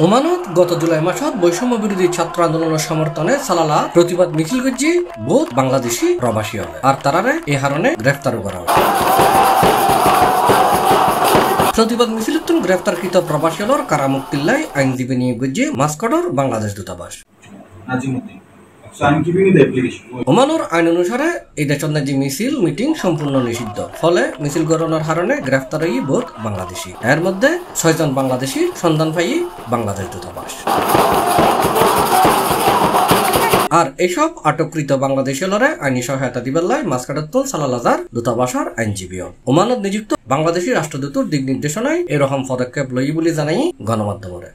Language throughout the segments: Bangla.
ওমানত গত জুলাই মাসত বৈষম্য বিরোধী ছাত্র আন্দোলনের সমর্থনে সালালা প্রতিবাদ মিছিল করছি বহুত বাংলাদেশি প্রবাসী হবে আর তারারে এই হারণে গ্রেফতার করা হবে। প্রতিবাদ মিছিল গ্রেফতারকৃত প্রবাসী হলর কারামুক্তিল্লাই আইনজীবী নিয়োগ করছে মাস্কটর বাংলাদেশ দূতাবাস। ওমানোর আইন অনুসারে এই দেশের যে মিছিল মিটিং সম্পূর্ণ নিষিদ্ধ, ফলে মিছিল গণনার হারণে গ্রেফতার হয়ে বোধ বাংলাদেশি, এর মধ্যে 6 জন বাংলাদেশি সন্ধান পাই বাংলাদেশ দূতাবাস। আর এইসব আটককৃত বাংলাদেশি লড়ে আইনি সহায়তা দিবার লাই মাস্কাটত্তল সালালাজার দূতাবাসের আইনজীবী ওমানত নিযুক্ত বাংলাদেশি রাষ্ট্রদূতর দিক নির্দেশনায় এরকম পদক্ষেপ লই বলে জানাই গণমাধ্যমে।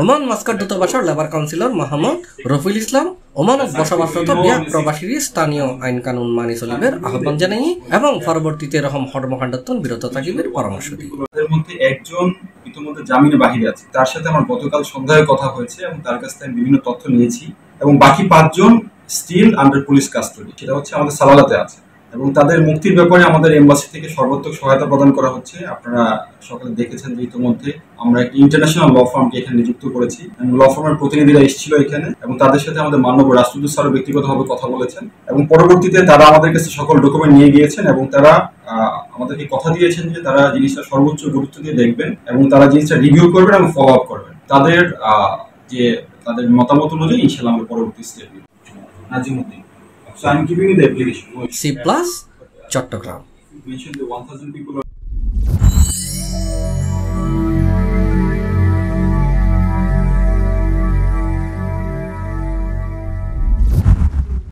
ওমান মাস্কাট দূতাবাসের লেবার কাউন্সিলর মোহাম্মদ রফিউল ইসলাম ওমানত বসবাসরত বিয়াক প্রবাসীর স্থানীয় আইন কানুন মানি চলিবের আহ্বান জানাই এবং পরবর্তীতে এরকম কর্মকাণ্ডতন বিরত থাকিবের পরামর্শ দিই। তাদের মধ্যে একজন ইতিমধ্যে জামিনে বাহিরে আছে, তার সাথে আমার গতকাল সন্ধ্যায় কথা হয়েছে এবং তার কাছ থেকে বিভিন্ন তথ্য নিয়েছি এবং বাকি 5 জন স্টিল আন্ডার পুলিশ কাস্টডি, সেটা হচ্ছে আমাদের সালালাতে আছে এবং তাদের মুক্তির ব্যাপারে আমাদের এমবাসি থেকে সর্বোত্তম সহায়তা প্রদান করা হচ্ছে। আপনারা সকালে দেখেছেন যে ইতিমধ্যে আমরা একটি ইন্টারন্যাশনাল ল ফার্মকে এখানে নিযুক্ত করেছি এবং ল ফার্মের প্রতিনিধিরা এসেছিল এখানে এবং তাদের সাথে আমাদের মাননীয় রাষ্ট্রদূত স্যার ব্যক্তিগতভাবে কথা বলেছেন এবং পরবর্তীতে তারা আমাদের কাছে সকল ডকুমেন্ট নিয়ে গিয়েছেন এবং তারা আমাদেরকে কথা দিয়েছেন যে তারা জিনিসটা সর্বোচ্চ গুরুত্ব দিয়ে দেখবেন এবং তারা জিনিসটা রিভিউ করবেন এবং ফলো আপ করবেন। তাদের মতামত অনুযায়ী ইনশাআল্লাহ আমরা পরবর্তী স্টেপ নিব। Nazimuddin, so I'm giving you the application. C+ Chittagong.